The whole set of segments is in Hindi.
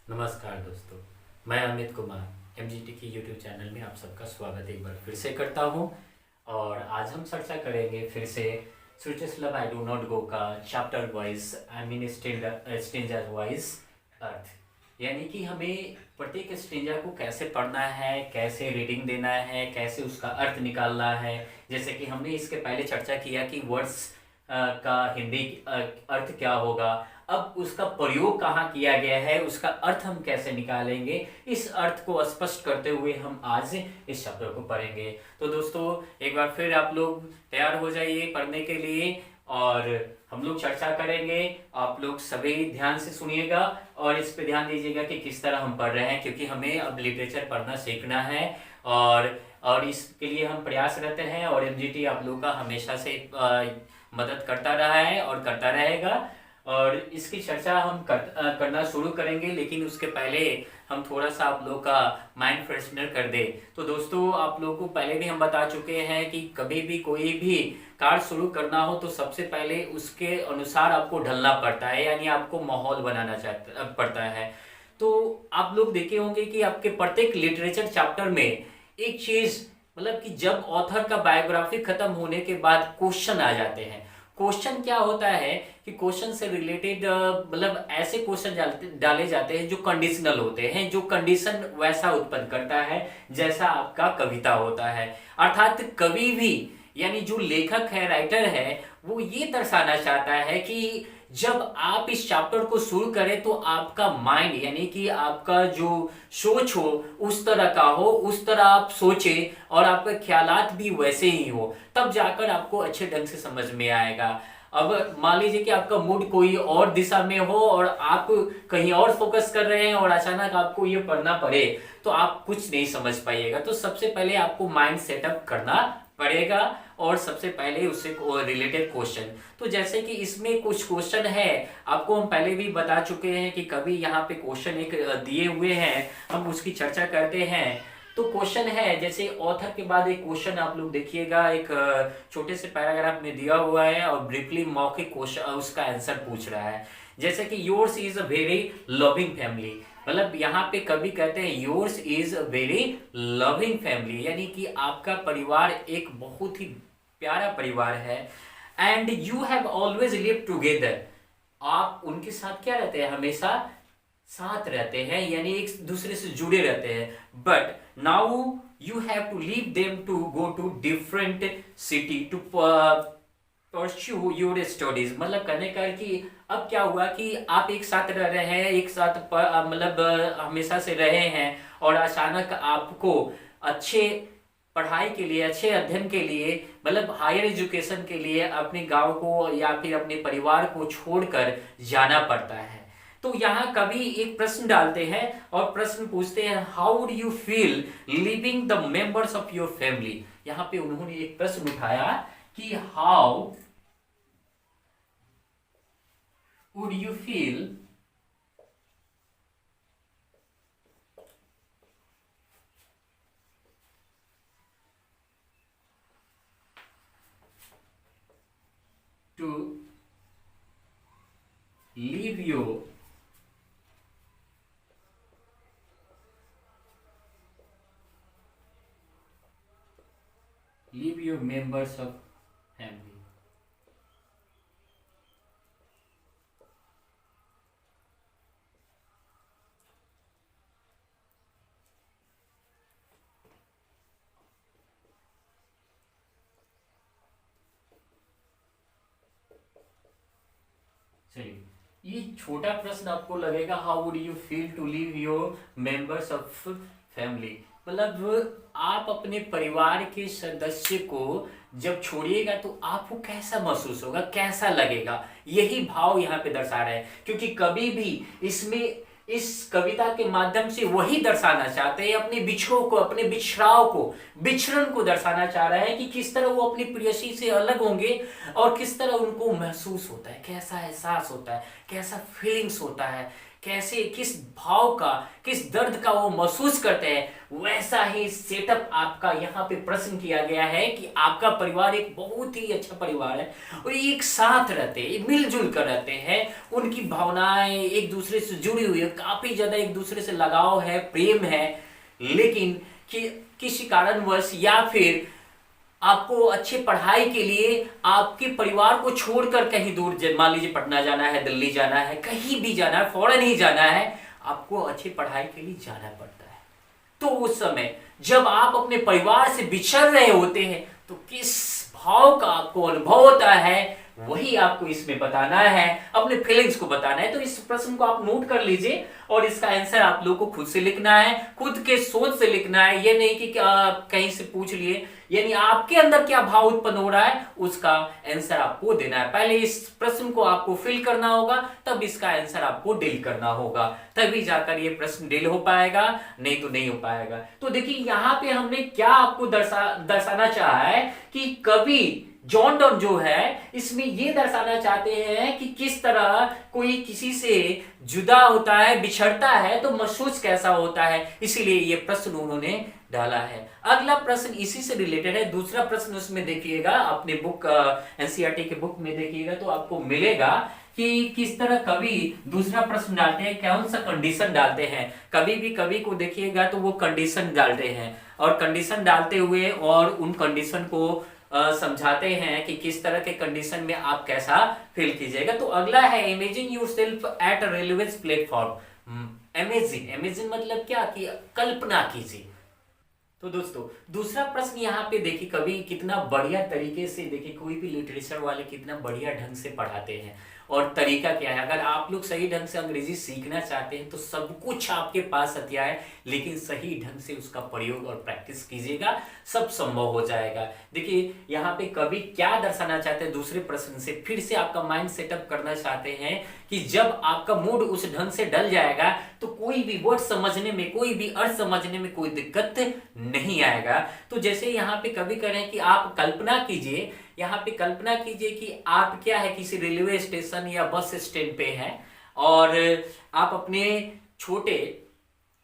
नमस्कार दोस्तों, मैं अमित कुमार एमजीटी की यूट्यूब चैनल में आप सबका स्वागत एक बार फिर से करता हूं। और आज हम चर्चा करेंगे फिर से sweetest love I do not go का chapter wise I mean stanza wise अर्थ। यानी कि हमें प्रत्येक स्ट्रेंजर को कैसे पढ़ना है, कैसे रीडिंग देना है, कैसे उसका अर्थ निकालना है। जैसे कि हमने इसके पहले चर्चा किया कि वर्ड्स का हिंदी अर्थ क्या होगा। अब उसका प्रयोग कहाँ किया गया है, उसका अर्थ हम कैसे निकालेंगे, इस अर्थ को स्पष्ट करते हुए हम आज इस शब्द को पढ़ेंगे। तो दोस्तों एक बार फिर आप लोग तैयार हो जाइए पढ़ने के लिए और हम लोग चर्चा करेंगे। आप लोग सभी ध्यान से सुनिएगा और इस पे ध्यान दीजिएगा कि किस तरह हम पढ़ रहे हैं, क्योंकि हमें अब लिटरेचर पढ़ना सीखना है और इसके लिए हम प्रयासरत हैं। और एमजीटी आप लोग का हमेशा से मदद करता रहा है और करता रहेगा। और इसकी चर्चा हम करना शुरू करेंगे, लेकिन उसके पहले हम थोड़ा सा आप लोग का माइंड फ्रेशनर कर दे। तो दोस्तों आप लोगों को पहले भी हम बता चुके हैं कि कभी भी कोई भी कार्य शुरू करना हो तो सबसे पहले उसके अनुसार आपको ढलना पड़ता है, यानी आपको माहौल बनाना पड़ता है। तो आप लोग देखे होंगे कि आपके प्रत्येक लिटरेचर चैप्टर में एक चीज, मतलब कि जब ऑथर का बायोग्राफी खत्म होने के बाद क्वेश्चन आ जाते हैं। क्वेश्चन क्या होता है कि क्वेश्चन से रिलेटेड मतलब ऐसे क्वेश्चन डाले जाते हैं जो कंडीशनल होते हैं, जो कंडीशन वैसा उत्पन्न करता है जैसा आपका कविता होता है। अर्थात कवि भी, यानी जो लेखक है, राइटर है, वो ये दर्शाना चाहता है कि जब आप इस चैप्टर को शुरू करें तो आपका माइंड, यानी कि आपका जो सोच हो उस तरह का हो, उस तरह आप सोचे और आपके ख्यालात भी वैसे ही हो, तब जाकर आपको अच्छे ढंग से समझ में आएगा। अब मान लीजिए कि आपका मूड कोई और दिशा में हो और आप कहीं और फोकस कर रहे हैं और अचानक आपको ये पढ़ना पड़े तो आप कुछ नहीं समझ पाइएगा। तो सबसे पहले आपको माइंड सेटअप करना पड़ेगा और सबसे पहले उससे रिलेटेड क्वेश्चन। तो जैसे कि इसमें कुछ क्वेश्चन है, आपको हम पहले भी बता चुके हैं कि कभी यहाँ पे क्वेश्चन एक दिए हुए हैं, हम उसकी चर्चा करते हैं। तो क्वेश्चन है, जैसे ऑथर के बाद एक क्वेश्चन आप लोग देखिएगा, एक छोटे से पैराग्राफ में दिया हुआ है और ब्रीफली मौखिक क्वेश्चन उसका आंसर पूछ रहा है। जैसे कि yours is a very loving family, मतलब यहाँ पे कभी कहते हैं yours is a very loving family, यानी कि आपका परिवार एक बहुत ही प्यारा परिवार है। And you have always live together, आप उनके साथ क्या रहते हैं, हमेशा साथ रहते हैं, यानी एक दूसरे से जुड़े रहते हैं। But now you have to leave them to go to different city to pursue your studies. मतलब कहने का है कि अब क्या हुआ कि आप एक साथ रह रहे हैं, एक साथ मतलब हमेशा से रहे हैं और अचानक आपको अच्छे पढ़ाई के लिए, अच्छे अध्ययन के लिए, मतलब हायर एजुकेशन के लिए अपने गांव को या फिर अपने परिवार को छोड़कर जाना पड़ता है। तो यहाँ कवि एक प्रश्न डालते हैं और प्रश्न पूछते हैं, how do you feel living the members of your family. यहाँ पे उन्होंने एक प्रश्न उठाया कि how would you feel to leave your members of family। चलिए, ये छोटा प्रश्न आपको लगेगा, how would you feel to leave your members of family, मतलब आप अपने परिवार के सदस्य को जब छोड़िएगा तो आपको कैसा महसूस होगा, कैसा लगेगा, यही भाव यहाँ पे दर्शा रहे हैं। क्योंकि कभी भी इसमें इस कविता के माध्यम से वही दर्शाना चाहते हैं, अपने बिछड़ों को, अपने बिछड़ाव को, बिछड़न को दर्शाना चाह रहा है कि किस तरह वो अपनी प्रेयसी से अलग होंगे और किस तरह उनको महसूस होता है, कैसा एहसास होता है, कैसा फीलिंग्स होता है, कैसे, किस भाव का, किस दर्द का वो महसूस करते हैं, वैसा ही सेटअप आपका यहाँ पे प्रश्न किया गया है कि आपका परिवार एक बहुत ही अच्छा परिवार है और एक साथ रहते हैं, मिलजुल कर रहते हैं, उनकी भावनाएं एक दूसरे से जुड़ी हुई है, काफी ज्यादा एक दूसरे से लगाव है, प्रेम है। लेकिन किसी कारणवश या फिर आपको अच्छी पढ़ाई के लिए आपके परिवार को छोड़कर कहीं दूर, मान लीजिए पटना जाना है, दिल्ली जाना है, कहीं भी जाना है, फॉरेन ही जाना है, आपको अच्छी पढ़ाई के लिए जाना पड़ता है। तो उस समय जब आप अपने परिवार से बिछड़ रहे होते हैं तो किस भाव का आपको अनुभव होता है, वही आपको इसमें बताना है, अपने फीलिंग्स को बताना है। तो इस प्रश्न को आप नोट कर लीजिए और इसका आंसर आप लोगों को खुद से लिखना है, खुद के सोच से लिखना है। ये नहीं कि कहीं से पूछ लिए, यानी आपके अंदर क्या भाव उत्पन्न हो रहा है उसका आंसर आपको देना है। पहले इस प्रश्न को आपको फिल करना होगा, तब इसका आंसर आपको डील करना होगा, तभी जाकर ये प्रश्न डील हो पाएगा, नहीं तो नहीं हो पाएगा। तो देखिए यहाँ पे हमने क्या आपको दर्शाना चाहा है कि कवि जॉन डॉन जो है इसमें ये दर्शाना चाहते हैं कि किस तरह कोई किसी से जुदा होता है, बिछड़ता है तो महसूस कैसा होता है, इसीलिए ये प्रश्न उन्होंने डाला है। अगला प्रश्न इसी से रिलेटेड है, दूसरा प्रश्न उसमें देखिएगा, अपने बुक एनसीईआरटी के बुक में देखिएगा तो आपको मिलेगा कि किस तरह कवि दूसरा प्रश्न डालते हैं, कौन सा कंडीशन डालते हैं। कभी भी कवि को देखिएगा तो वो कंडीशन डालते हैं और कंडीशन डालते हुए और उन कंडीशन को समझाते हैं कि किस तरह के कंडीशन में आप कैसा फील कीजिएगा। तो अगला है imagine yourself at a railway platform. Imagine मतलब क्या कि कल्पना कीजिए। तो दोस्तों दूसरा प्रश्न यहाँ पे देखिए, कवि कितना बढ़िया तरीके से, देखिए कोई भी लिटरेचर वाले कितना बढ़िया ढंग से पढ़ाते हैं और तरीका क्या है। अगर आप लोग सही ढंग से अंग्रेजी सीखना चाहते हैं तो सब कुछ आपके पास हथियार है, लेकिन सही ढंग से उसका प्रयोग और प्रैक्टिस कीजिएगा, सब संभव हो जाएगा। देखिए यहाँ पे कवि क्या दर्शाना चाहते हैं दूसरे प्रश्न से, फिर से आपका माइंड सेटअप करना चाहते हैं कि जब आपका मूड उस ढंग से डल जाएगा तो कोई भी वर्ड समझने में, कोई भी अर्थ समझने में कोई दिक्कत नहीं आएगा। तो जैसे यहाँ पे कवि कह रहे हैं कि आप कल्पना कीजिए, यहाँ पे कल्पना कीजिए कि आप क्या है किसी रेलवे स्टेशन या बस स्टैंड पे हैं और आप अपने छोटे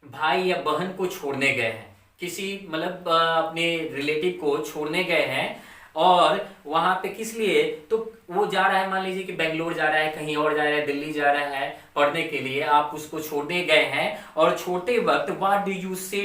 भाई या बहन को छोड़ने गए हैं, किसी मतलब अपने रिलेटिव को छोड़ने गए हैं और वहां पे किस लिए, तो वो जा रहा है, मान लीजिए कि बेंगलोर जा रहा है, कहीं और जा रहा है, दिल्ली जा रहा है पढ़ने के लिए, आप उसको छोड़ने गए हैं और छोड़ते वक्त व्हाट डू यू से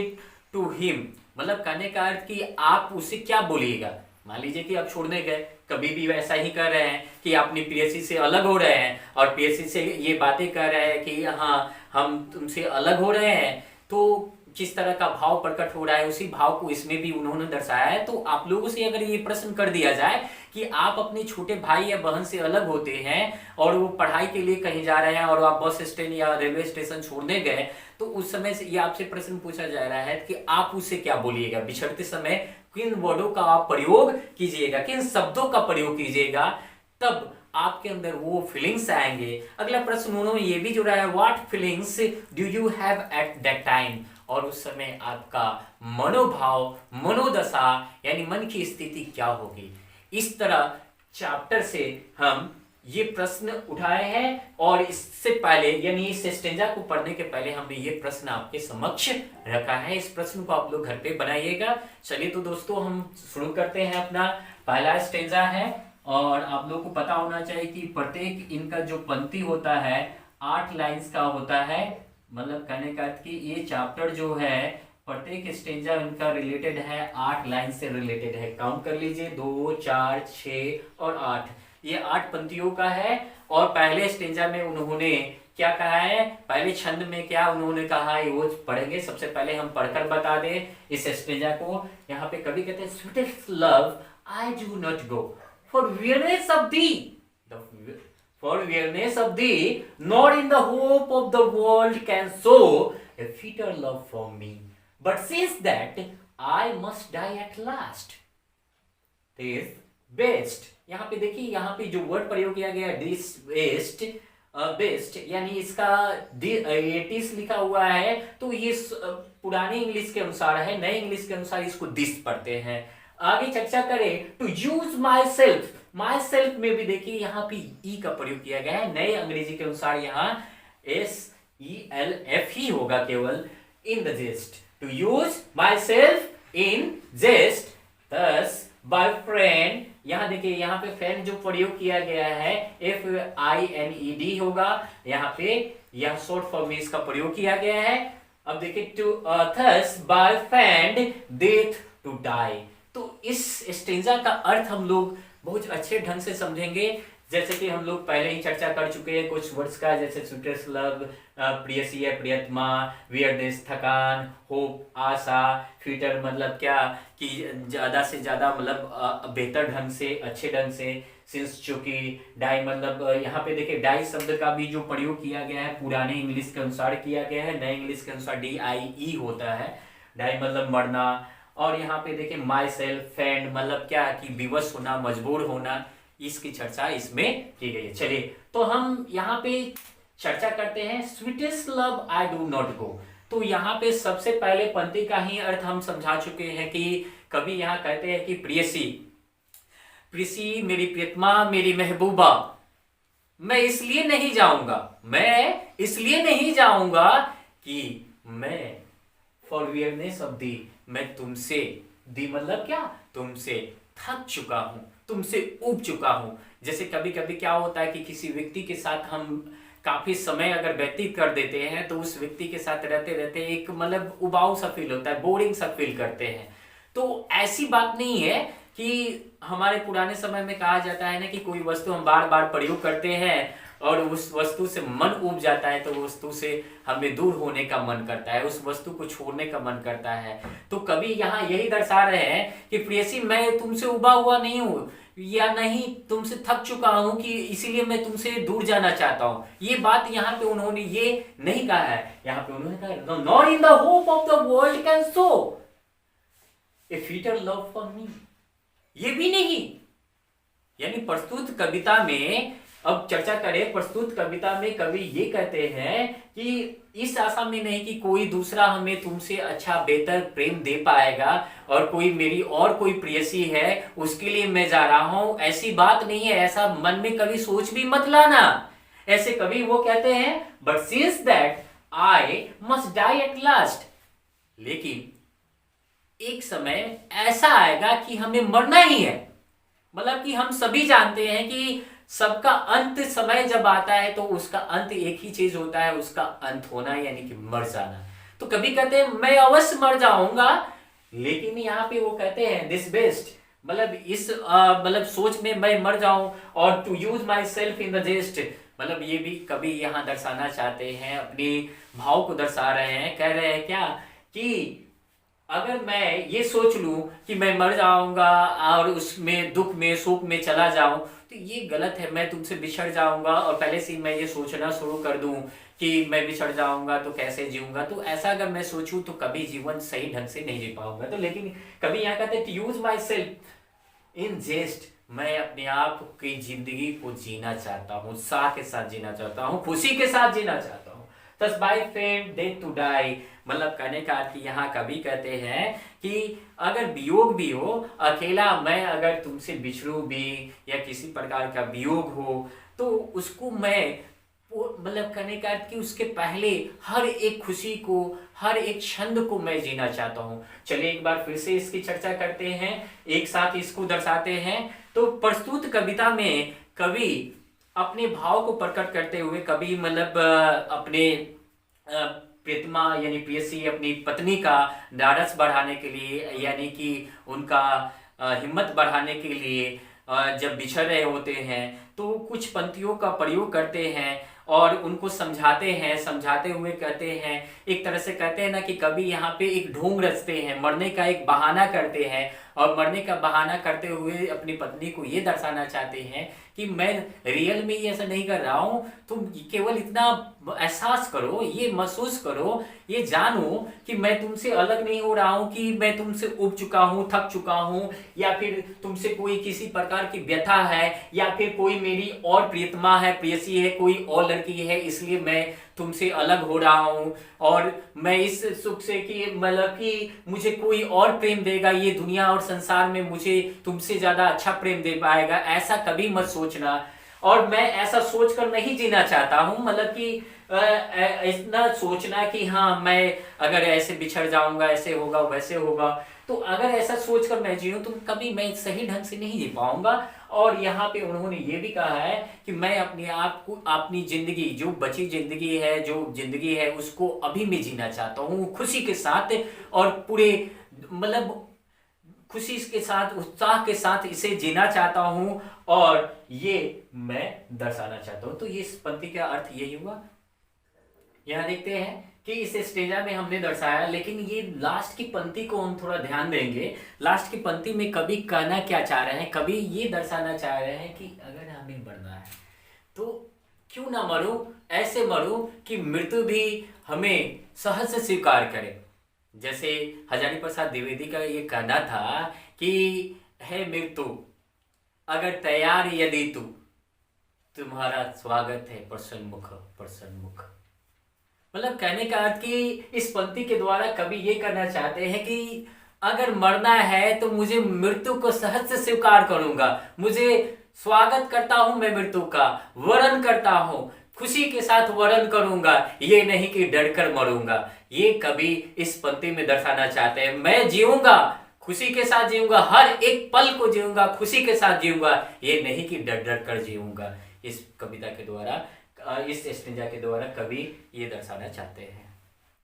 टू हिम, मतलब कहने का अर्थ कि आप उसे क्या बोलिएगा। मान लीजिए कि आप छोड़ने गए, कभी भी वैसा ही कर रहे हैं कि अपनी प्रेयसी से अलग हो रहे हैं और प्रेयसी से ये बातें कर रहे हैं कि हाँ हम तुमसे अलग हो रहे हैं, तो किस तरह का भाव प्रकट हो रहा है उसी भाव को इसमें भी उन्होंने दर्शाया है। तो आप लोगों से अगर ये प्रश्न कर दिया जाए कि आप अपने छोटे भाई या बहन से अलग होते हैं और वो पढ़ाई के लिए कहीं जा रहे हैं और आप बस स्टैंड या रेलवे स्टेशन छोड़ने गए, तो उस समय से ये आपसे प्रश्न पूछा जा रहा है कि आप उससे क्या बोलिएगा, बिछड़ते समय किन वर्डों का आप प्रयोग कीजिएगा, किन शब्दों का प्रयोग कीजिएगा, तब आपके अंदर वो फीलिंग्स आएंगे। अगला प्रश्न उन्होंने ये भी जोड़ा है, what feelings do you have at that time, और उस समय आपका मनोभाव, मनोदशा यानी मन की स्थिति क्या होगी। इस तरह चैप्टर से हम ये प्रश्न उठाए हैं और इससे पहले यानी इस स्टेंजा को पढ़ने के पहले हमने ये प्रश्न आपके समक्ष रखा है। इस प्रश्न को आप लोग घर पे बनाइएगा। चलिए तो दोस्तों हम शुरू करते हैं। अपना पहला स्टेंजा है और आप लोग को पता होना चाहिए कि प्रत्येक इनका जो पंक्ति होता है 8 लाइंस का होता है, मतलब कहने का कि ये चैप्टर जो है प्रत्येक स्टेंजा इनका रिलेटेड है 8 लाइन से रिलेटेड है। काउंट कर लीजिए 2, 4, 6 और 8, ये 8 पंक्तियों का है। और पहले स्टेंजा में उन्होंने क्या कहा है, पहले छंद में क्या उन्होंने कहा है वो पढ़ेंगे। सबसे पहले हम पढ़कर बता दें इस स्टेंजा को। यहाँ पे कवि कहते हैं, sweetest love I do not go for weariness of thee, for weariness of thee, nor in the hope of the world can show a fitter love for me. But since that I must die at last, this best, यहाँ पे देखिए यहाँ पे जो वर्ड प्रयोग किया गया this best, बेस्ट यानी इसका 80s लिखा हुआ है, तो ये पुरानी इंग्लिश के अनुसार है, नए इंग्लिश के अनुसार इसको दिस पढ़ते हैं। आगे चर्चा करें to use myself, myself में भी देखिए यहाँ पे ई का प्रयोग किया गया है, नए अंग्रेजी के अनुसार यहाँ ELF ही होगा केवल, in the jest, to use myself in jest, thus by friend, यहाँ देखिए यहाँ पे फ्रेंड जो प्रयोग किया गया है FINED होगा, यहाँ पे यह शॉर्ट फॉर्म में इसका प्रयोग किया गया है। अब देखिए to thus by friend death to die, तो इस स्टेंजा का अर्थ हम लोग बहुत अच्छे ढंग से समझेंगे, जैसे कि हम लोग पहले ही चर्चा कर चुके हैं कुछ वर्ड्स का, जैसे स्वीटेस्ट लव, प्रियसी है प्रियतमा, वियरनेस थकान, होप आशा, फ्यूचर मतलब क्या कि ज्यादा से ज्यादा मतलब बेहतर ढंग से, अच्छे ढंग से, सिंस चूंकि, डाई मतलब यहाँ पे देखिए डाई शब्द का भी जो प्रयोग किया गया है पुराने इंग्लिश के अनुसार किया गया है, नए इंग्लिश के अनुसार DIE होता है, डाई मतलब मरना। और यहाँ पे देखिए माई सेल्फ, फैंड मतलब क्या कि विवश होना, मजबूर होना, इसकी चर्चा इसमें की गई है। चलिए तो हम यहाँ पे चर्चा करते हैं sweetest love I do not गो। तो यहाँ पे सबसे पहले पंक्ति का ही अर्थ हम समझा चुके हैं कि कभी यहाँ कहते हैं कि प्रियसी, प्रियसी मेरी प्रियतमा, मेरी महबूबा, मैं इसलिए नहीं जाऊंगा, मैं इसलिए नहीं जाऊंगा कि मैं फॉर वियरनेस ऑफ दी, मैं तुमसे, दी मतलब क्या, तुमसे थक चुका हूं, तुमसे ऊब चुका हूं। जैसे कभी कभी क्या होता है कि किसी व्यक्ति के साथ हम काफी समय अगर व्यतीत कर देते हैं तो उस व्यक्ति के साथ रहते रहते एक मतलब उबाऊ सा फील होता है, बोरिंग सा फील करते हैं। तो ऐसी बात नहीं है कि हमारे पुराने समय में कहा जाता है ना कि कोई वस्तु हम बार बार प्रयोग करते हैं और उस वस्तु से मन उब जाता है तो उस वस्तु से हमें दूर होने का मन करता है, उस वस्तु को छोड़ने का मन करता है। तो कभी यहाँ यही दर्शा रहे हैं कि प्रियसी मैं तुमसे उबा हुआ नहीं हूँ या नहीं तुमसे थक चुका हूं कि इसीलिए मैं तुमसे दूर जाना चाहता हूं। ये बात यहाँ पे उन्होंने ये नहीं कहा है, यहाँ पे उन्होंने कहा not in the hope of the world can so A future love for me, ये भी नहीं। यानी प्रस्तुत कविता में, अब चर्चा करें, प्रस्तुत कविता में कवि ये कहते हैं कि इस आशा में नहीं कि कोई दूसरा हमें तुमसे अच्छा बेहतर प्रेम दे पाएगा और कोई मेरी और कोई प्रेयसी है उसके लिए मैं जा रहा हूं, ऐसी बात नहीं है, ऐसा मन में कभी सोच भी मत लाना। ऐसे कवि वो कहते हैं but since that I must die at last, लेकिन एक समय ऐसा आएगा कि हमें मरना ही है। मतलब कि हम सभी जानते हैं कि सबका अंत समय जब आता है तो उसका अंत एक ही चीज होता है, उसका अंत होना यानी कि मर जाना। तो कभी कहते हैं मैं अवश्य मर जाऊंगा, लेकिन यहाँ पे वो कहते हैं दिस बेस्ट, मतलब इस मतलब सोच में मैं मर जाऊं, और to use myself in the jest, मतलब ये भी कभी यहाँ दर्शाना चाहते हैं, अपने भाव को दर्शा रहे हैं, कह रहे हैं क्या कि अगर मैं ये सोच लूं कि मैं मर जाऊंगा और उसमें दुख में शोक में चला जाऊं तो ये गलत है, मैं तुमसे बिछड़ जाऊंगा और पहले से मैं ये सोचना शुरू कर दूं कि मैं बिछड़ जाऊंगा तो कैसे जीऊंगा, तो ऐसा अगर मैं सोचूं तो कभी जीवन सही ढंग से नहीं जी पाऊंगा। तो लेकिन कभी यहाँ कहते हैं यूज माई सेल्फ इन जेस्ट, मैं अपने आप की जिंदगी को जीना चाहता हूँ, उत्साह के साथ जीना चाहता हूँ, खुशी के साथ जीना चाहता हूँ। Thus by fate death to die, मतलब कहने का अर्थ यहाँ कभी कहते हैं कि अगर वियोग भी हो, अकेला मैं अगर तुमसे बिछड़ू भी या किसी प्रकार का वियोग हो तो उसको मैं मतलब कहने का अर्थ कि उसके पहले हर एक खुशी को, हर एक क्षण को मैं जीना चाहता हूँ। चलिए एक बार फिर से इसकी चर्चा करते हैं, एक साथ इसको दर्शाते हैं। तो प्रस्तुत कविता में कवि अपने भाव को प्रकट करते हुए, कभी मतलब अपने प्रीतमा यानी प्रेयसी अपनी पत्नी का ढाढ़स बढ़ाने के लिए यानी कि उनका हिम्मत बढ़ाने के लिए जब बिछड़ रहे होते हैं तो कुछ पंक्तियों का प्रयोग करते हैं और उनको समझाते हैं, समझाते हुए कहते हैं, एक तरह से कहते हैं ना कि कभी यहाँ पे एक ढोंग रचते हैं, मरने का एक बहाना करते हैं और मरने का बहाना करते हुए अपनी पत्नी को ये दर्शाना चाहते हैं कि मैं रियल में ये ऐसा नहीं कर रहा हूँ, तुम केवल इतना एहसास करो, ये महसूस करो, ये जानो कि मैं तुमसे अलग नहीं हो रहा हूँ, कि मैं तुमसे उब चुका हूँ, थक चुका हूँ, या फिर तुमसे कोई किसी प्रकार की व्यथा है, या फिर कोई मेरी और प्रियतमा है, प्रेयसी है, कोई और लड़की है, इसलिए मैं तुमसे अलग हो रहा हूँ और मैं इस सुख से कि मतलब कि मुझे कोई और प्रेम देगा, ये दुनिया और संसार में मुझे तुमसे ज्यादा अच्छा प्रेम दे पाएगा, ऐसा कभी मत सोचना। और मैं ऐसा सोचकर नहीं जीना चाहता हूँ, मतलब कि इतना सोचना कि हाँ मैं अगर ऐसे बिछड़ जाऊंगा, ऐसे होगा वैसे होगा, तो अगर ऐसा सोचकर मैं जीऊं तो कभी मैं सही ढंग से नहीं जी पाऊंगा। और यहाँ पे उन्होंने ये भी कहा है कि मैं अपने आप को, अपनी जिंदगी, जो बची जिंदगी है, जो जिंदगी है उसको अभी मैं जीना चाहता हूँ खुशी के साथ, और पूरे मतलब खुशी के साथ, उत्साह के साथ इसे जीना चाहता हूं, और ये मैं दर्शाना चाहता हूं। तो ये इस पंक्ति का अर्थ यही हुआ। यहाँ देखते हैं कि इस स्टेजा में हमने दर्शाया, लेकिन ये लास्ट की पंक्ति को हम थोड़ा ध्यान देंगे। लास्ट की पंक्ति में कवि कहना क्या चाह रहे हैं, कवि ये दर्शाना चाह रहे हैं कि अगर हमें मरना है तो क्यों ना मरूं, ऐसे मरूं कि मृत्यु भी हमें सहज से स्वीकार करे। जैसे हजारी प्रसाद द्विवेदी का ये कहना था कि है मृत्यु अगर तैयार यदि तू, तुम्हारा स्वागत है प्रसन्नमुख प्रसन्नमुख। मतलब कहने का अर्थ कि इस पंक्ति के द्वारा कवि ये करना चाहते हैं कि अगर मरना है तो मुझे मृत्यु को सहज से स्वीकार करूंगा, मुझे स्वागत करता हूं मैं मृत्यु का, वरण करता हूं, खुशी के साथ वरण करूंगा, ये नहीं कि डर कर मरूंगा। ये कवि इस पंक्ति में दर्शाना चाहते हैं। मैं जीऊंगा, खुशी के साथ जीऊंगा, हर एक पल को जीऊंगा, खुशी के साथ जीऊंगा, ये नहीं कि डर डर कर जीऊंगा। इस कविता के द्वारा, इस स्टेंजा के द्वारा कवि ये दर्शाना चाहते हैं।